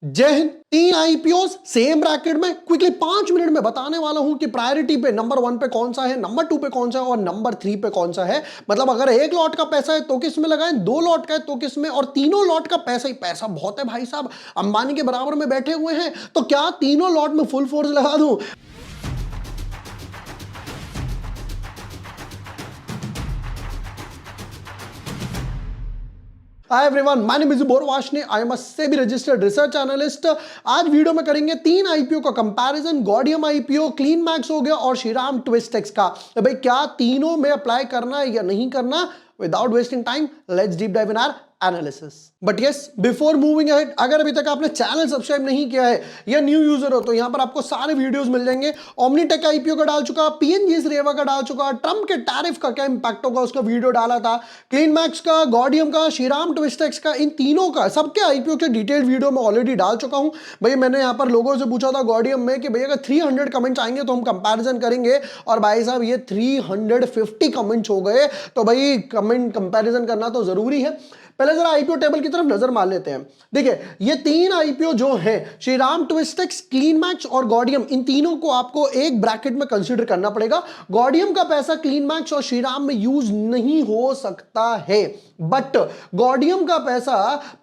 जय Hind. 3 IPO same bracket में quickly 5 minute में बताने वाला हूं कि प्रायोरिटी पे नंबर 1 पे कौन सा है, नंबर 2 पे कौन सा है और नंबर 3 पे कौन सा है। मतलब अगर एक लॉट का पैसा है तो किस में लगाएं, 2 लॉट का है तो किस में, और तीनों लॉट का पैसा ही पैसा बहुत है भाई साहब, अंबानी के बराबर में बैठे हुए हैं, तो क्या तीनों लॉट में फुल फोर्स लगा दूं। Hi everyone, my name is बोर वाशनी, I am a SEBI registered research analyst. आज वीडियो में करेंगे 3 आईपीओ का comparison. Gaudium IPO, clean max हो गया और श्रीराम ट्विस्टेक्स का। तो भाई क्या तीनों में अप्लाई करना है या नहीं करना। Without wasting time let's deep dive in our analysis. But yes, before moving ahead, अगर अभी तक आपने चैनल सब्सक्राइब नहीं किया है या न्यू यूजर हो तो यहां पर आपको सारे वीडियोस मिल जाएंगे। ओमनीटेक का आईपीओ का डाल चुका, पीएनजीएस रेवा का डाल चुका, ट्रम्प के टैरिफ का क्या इंपैक्ट होगा उसका वीडियो डाला था, क्लीन मैक्स का, गॉडियम का, श्रीराम ट्विस्टेक्स का, इन तीनों का सबके आईपीओ के डिटेल्ड वीडियो में ऑलरेडी डाल चुका हूं। भाई मैंने यहां पर लोगों से पूछा था गॉडियम में कि भाई अगर 300 कमेंट्स आएंगे तो हम कंपैरिजन करेंगे, और भाई साहब ये 350 कमेंट्स हो गए, तो भाई कमेंट कंपैरिजन करना तो जरूरी है। पहले जरा आईपीओ टेबल की तरफ नजर मार लेते हैं। देखिए ये 3 आईपीओ जो है, श्रीराम ट्विस्टेक्स, क्लीन मैक्स और गॉडियम, इन तीनों को आपको एक ब्रैकेट में कंसीडर करना पड़ेगा। गॉडियम का पैसा क्लीन मैक्स और श्रीराम में यूज नहीं हो सकता है, बट गॉडियम का पैसा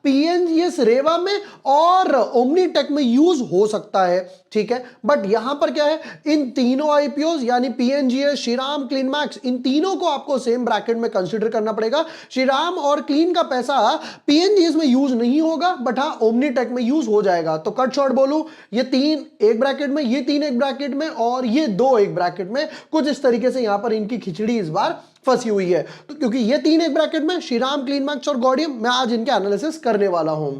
पीएनजीएस रेवा में और ओमनीटेक में यूज हो सकता है, ठीक है। बट यहां पर क्या है, इन तीनों आईपीओ यानी पीएनजीएस, श्रीराम, क्लीन मैक्स, इन तीनों को आपको सेम ब्रैकेट में कंसीडर करना पड़ेगा। श्रीराम और क्लीन का पैसा पीएनजीएस में यूज नहीं होगा, बट हाँ ओमनीटेक में यूज हो जाएगा। तो कट शॉर्ट बोलूं, ये 3 एक ब्रैकेट में, ये 3 एक ब्रैकेट में और ये 2 एक ब्रैकेट में। कुछ इस तरीके से यहां पर इनकी खिचड़ी इस बार फंसी हुई है। तो क्योंकि ये 3 एक ब्रैकेट में, श्रीराम, क्लीन मैक्स और गॉडियम, मैं आज इनके एनालिसिस करने वाला हूं।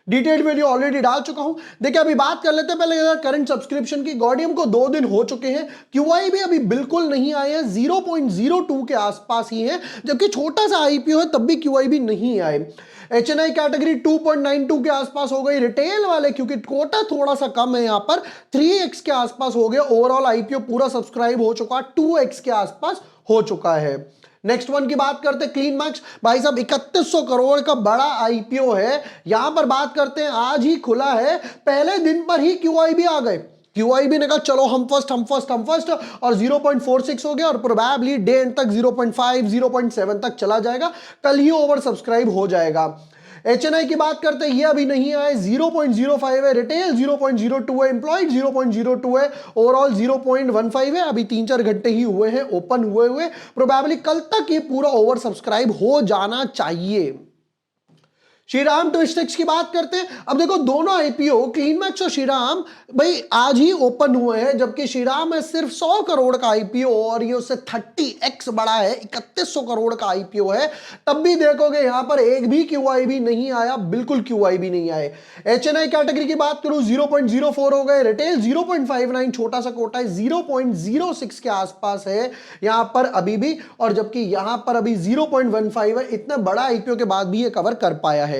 डिटेल्ड वीडियो ऑलरेडी डाल चुका हूं। देखिए अभी बात कर लेते हैं पहले करंट सब्सक्रिप्शन की। गॉडियम को 2 दिन हो चुके हैं, क्यूआई भी अभी बिल्कुल नहीं आए हैं, 0.02 के आसपास ही है, जबकि छोटा सा आईपीओ है तब भी क्यूआई भी नहीं आए। एचएनआई कैटेगरी 2.92 के आसपास हो गई। रिटेल वाले क्योंकि कोटा थोड़ा सा कम है, यहां पर 3x के आसपास हो गया। ओवरऑल आईपीओ पूरा सब्सक्राइब हो चुका, 2x के आसपास हो चुका है। नेक्स्ट वन की बात करते हैं, क्लीन मैक्स। भाई साहब 3100 करोड़ का बड़ा आईपीओ है। यहां पर बात करते हैं, आज ही खुला है, पहले दिन पर ही क्यूआई भी आ गए। क्यूआई भी ने कहा चलो हम फर्स्ट, और 0.46 हो गया, और प्रोबेबली डे एंड तक 0.5 0.7 तक चला जाएगा। कल ही ओवर सब्सक्राइब हो जाएगा। एचएनआई की बात करते हैं, ये अभी नहीं आए, 0.05 है। रिटेल 0.02 है, एम्प्लॉयड 0.02 है, ओवरऑल 0.15 है। अभी 3-4 घंटे ही हुए हैं ओपन हुए। प्रोबेबली कल तक ये पूरा ओवर सब्सक्राइब हो जाना चाहिए। श्रीराम ट्विस्टेक्स की बात करते हैं। अब देखो दोनों आईपीओ, क्लीन मैक्स और श्रीराम, भाई आज ही ओपन हुए हैं, जबकि श्रीराम है सिर्फ 100 करोड़ का आईपीओ और ये उससे 30x बड़ा है, 3100 करोड़ का आईपीओ है। तब भी देखोगे यहां पर एक भी क्यूआई भी नहीं आया, बिल्कुल क्यूआई भी नहीं आए। एचएनआई कैटेगरी की बात करूं, 0.04 हो गए। रिटेल 0.59, छोटा सा कोटा है, 0.06 के आसपास है यहां पर अभी भी, और जबकि यहां पर अभी 0.15 है। इतना बड़ा आईपीओ के बाद भी ये कवर कर पाया है।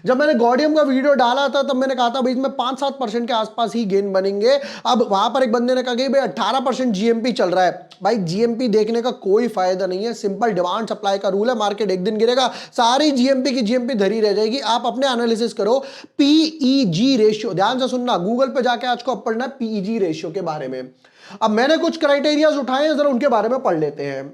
जब मैंने गॉडियम का वीडियो डाला था तब मैंने कहा था भाई इसमें 5-7% के आसपास ही गेन बनेंगे। अब वहां पर एक बंदे ने कहा कि भाई 18% जीएमपी चल रहा है। भाई जीएमपी देखने का कोई फायदा नहीं है, सिंपल डिमांड सप्लाई का रूल है। मार्केट एक दिन गिरेगा, सारी जीएमपी की जीएमपी धरी रह जाएगी। आप अपने एनालिसिस करो, पीईजी रेशियो, ध्यान से सुनना, गूगल पे जाके आज को पढ़ना पीईजी रेशियो के बारे में। अब मैंने कुछ क्राइटेरियाज उठाए हैं, जरा उनके बारे में पढ़ लेते हैं।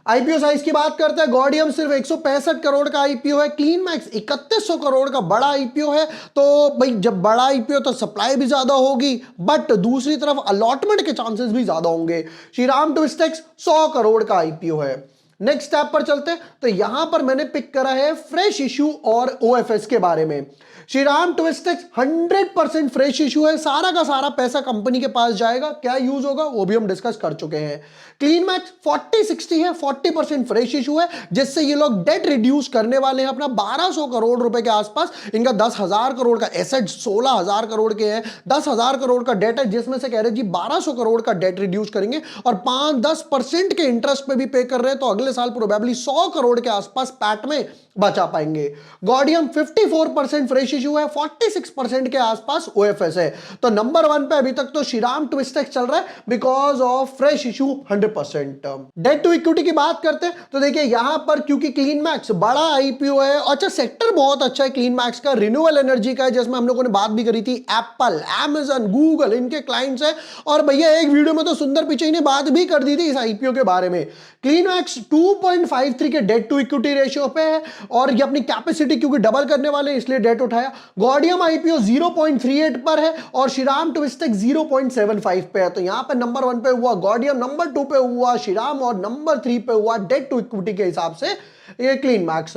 आईपीओ साइज की बात करते हैं, गॉडियम सिर्फ 165 करोड़ का आईपीओ है। क्लीन मैक्स 3100 करोड़ का बड़ा आईपीओ है। तो भाई जब बड़ा आईपीओ तो सप्लाई भी ज्यादा होगी, बट दूसरी तरफ अलॉटमेंट के चांसेस भी ज्यादा होंगे। श्रीराम ट्विस्टेक्स 100 करोड़ का आईपीओ है। नेक्स्ट स्टेप पर चलते हैं, तो यहां पर मैंने पिक करा है फ्रेश इशू और ओएफएस के बारे में। श्रीराम ट्विस्टेक्स 100% फ्रेश इशू है, सारा का सारा पैसा कंपनी के पास जाएगा। क्या यूज होगा वो भी हम डिस्कस कर चुके हैं। क्लीन मैक्स 40-60 है, 40% फ्रेश इशू है, जिससे ये लोग डेट रिड्यूस करने वाले हैं अपना 1200 करोड़ रुपए के आसपास। इनका 10,000 करोड़ का एसेट 16,000 करोड़ के हैं, 10,000 करोड़ का डेट है, जिसमें से कह रहे जी 1200 करोड़ का डेट रिड्यूस करेंगे और 5-10% के इंटरेस्ट पे भी पे कर रहे हैं। तो अगले वाले साल प्रोबेबली 100 करोड़ के आसपास पैट में बचा पाएंगे। गॉडियम 54% फ्रेश इशू है, 46% के आसपास ओएफएस है। तो नंबर 1 पे अभी तक तो श्रीराम ट्विस्टेक्स चल रहा है because of fresh issue 100%। Debt to equity की बात करते हैं तो देखिए यहां पर क्योंकि क्लीन मैक्स बड़ा आईपीओ है, अच्छा सेक्टर बहुत अच्छा है क्लीन मैक्स का, रिन्यूएबल एनर्जी का है जिसमें हम लोगों ने बात भी करी थी, एप्पल, अमेजन, गूगल इनके क्लाइंट्स है। और भैया एक वीडियो में तो सुंदर पिचई ने बात भी कर दी थी इस आईपीओ के बारे में। क्लीन मैक्स 2.53 के डेट टू इक्विटी रेशियो पे है और ये अपनी कैपेसिटी क्योंकि डबल करने वाले इसलिए डेट उठाया। गॉडियम आईपीओ 0.38 पर है और श्रीराम ट्विस्टेक्स 0.75 पे है। तो यहां पे नंबर 1 पे हुआ गॉडियम, नंबर 2 पे हुआ श्रीराम और नंबर 3 पे हुआ डेट टू इक्विटी के हिसाब से ये क्लीन मैक्स।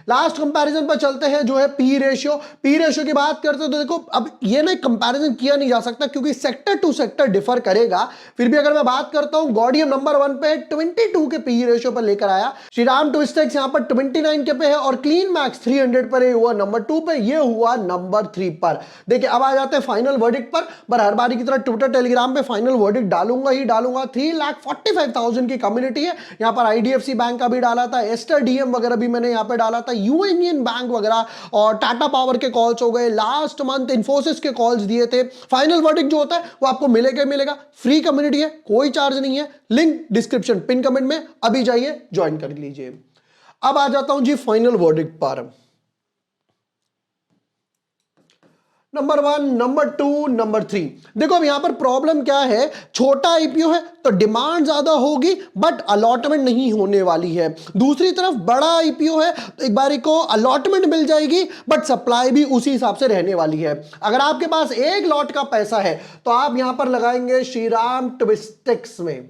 लास्ट कंपैरिजन पर चलते हैं जो है पी रेशियो। पी रेशियो की बात करते हैं तो देखो अब ये ना कंपैरिजन किया नहीं जा सकता क्योंकि सेक्टर टू सेक्टर डिफर करेगा। फिर भी अगर मैं बात करता हूं गॉडियम नंबर 1 पे 22 के पी रेशियो पर लेकर आया, श्रीराम ट्विस्टेक्स यहां पर 29 के पे है और क्लीन मैक्स 300 पर हुआ नंबर 2 पे, ये हुआ नंबर 3 पर। देखिए अब आ जाते हैं फाइनल वर्डिक्ट पर हर बारी की तरह ट्विटर टेलीग्राम पे फाइनल वर्डिक्ट डालूंगा ही डालूंगा। 3,45,000 की कम्युनिटी है, यहां पर आईडीएफसी बैंक का भी डाला था, एस्टर डीएम वगैरह भी मैंने यहां पे डाला था, यूनियन बैंक वगैरह और टाटा पावर के कॉल्स हो गए, लास्ट मंथ इंफोसिस के कॉल्स दिए थे। फाइनल वर्डिक्ट जो होता है वो आपको मिलेगा मिलेगा, फ्री कम्युनिटी है, कोई चार्ज नहीं है, लिंक डिस्क्रिप्शन पिन कमेंट में, अभी जाइए ज्वाइन कर लीजिए। अब आ जाता हूं जी फाइनल वर्डिक्ट पर। Number 1, number 2, number 3। देखो अब यहां पर प्रॉब्लम क्या है, छोटा आईपीओ है तो डिमांड ज्यादा होगी बट अलॉटमेंट नहीं होने वाली है। दूसरी तरफ बड़ा आईपीओ है तो एक बारी को अलॉटमेंट मिल जाएगी बट सप्लाई भी उसी हिसाब से रहने वाली है। अगर आपके पास एक लॉट का पैसा है तो आप यहां पर लगाएंगे श्रीराम ट्विस्टेक्स में।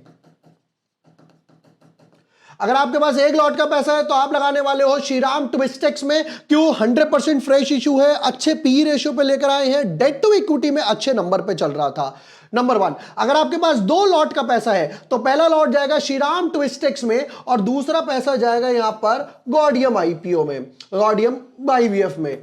अगर आपके पास एक लॉट का पैसा है तो आप लगाने वाले हो श्रीराम ट्विस्टेक्स में। क्यों? 100% फ्रेश इशू है, अच्छे पी रेशियो पे लेकर आए हैं, डेट टू इक्विटी में अच्छे नंबर पे चल रहा था। नंबर 1, अगर आपके पास 2 लॉट का पैसा है तो पहला लॉट जाएगा श्रीराम ट्विस्टेक्स में और दूसरा पैसा जाएगा यहां पर गॉडियम आईपीओ में, गॉडियम आईवीएफ में।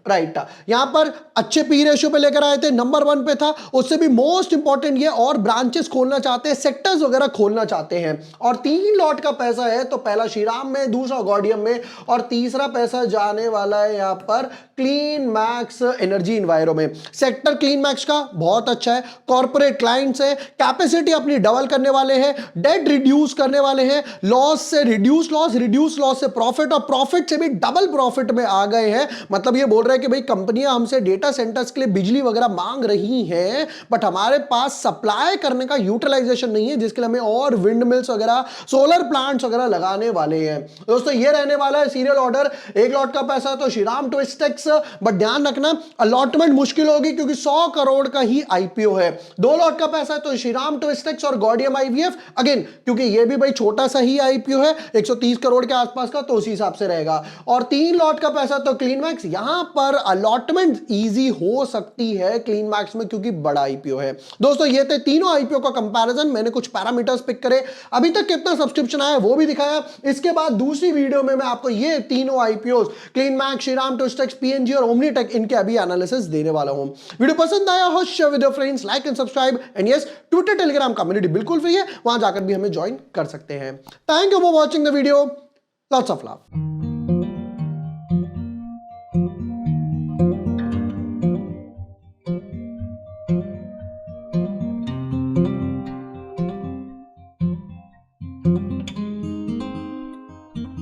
राइट, यहां पर अच्छे पी रेशियो पे लेकर आए थे, नंबर 1 पे था। उससे भी मोस्ट इंपॉर्टेंट ये और ब्रांचेस खोलना चाहते हैं, सेक्टर्स वगैरह खोलना चाहते हैं। और 3 लॉट का पैसा है तो पहला श्रीराम में, दूसरा गॉडियम में और तीसरा पैसा जाने वाला है यहां पर क्लीन मैक्स एनर्जी इन्वायरो में। सेक्टर क्लीन मैक्स का बहुत अच्छा है, कॉर्पोरेट क्लाइंट्स है, कैपेसिटी अपनी डबल करने वाले हैं, डेट रिड्यूस करने वाले हैं, लॉस से रिड्यूस लॉस से प्रॉफिट और प्रॉफिट से भी डबल प्रॉफिट में आ गए हैं। मतलब ये बोल रहे हैं कि भाई कंपनियां हमसे डेटा सेंटर्स के लिए बिजली वगैरह मांग रही हैं बट हमारे पास सप्लाई करने का यूटिलाइजेशन नहीं है जिसके लिए हमें और विंड मिल्स वगैरह, सोलर प्लांट्स वगैरह लगाने वाले हैं। दोस्तों ये रहने वाला है सीरियल ऑर्डर। एक लॉट का पैसा तो श्रीराम ट्विस्टेक्स, बट ध्यान रखना अलॉटमेंट मुश्किल होगी क्योंकि 100 करोड़ का ही आईपीओ है। 2 लॉट का पैसा है तो श्रीराम ट्विस्टेक्स और गॉडियम आईवीएफ, अगेन क्योंकि ये भी भाई छोटा सा ही आईपीओ है 130 करोड़ के आसपास का, तो उसी हिसाब से रहेगा। और 3 लॉट का पैसा तो क्लीन मैक्स, यहां पर अलॉटमेंट इजी हो सकती है क्लीन मैक्स में क्योंकि बड़ा आईपीओ है। दोस्तों ये थे तीनों आईपीओ का कंपैरिजन, मैंने कुछ पैरामीटर्स पिक करे, अभी तक कितना सब्सक्रिप्शन आया वो भी दिखाया। इसके बाद दूसरी वीडियो में मैं आपको ये तीनों IPO clean max, Shriram Twistex, PNG और ओमनीटेक इनके अभी एनालिसिस देने वाला हूं। वीडियो पसंद आया हो share with your friends, like and subscribe and yes Twitter Telegram community बिल्कुल फ्री है, वहां जाकर भी हमें ज्वाइन कर सकते हैं। Thank you for watching the video, lots of love.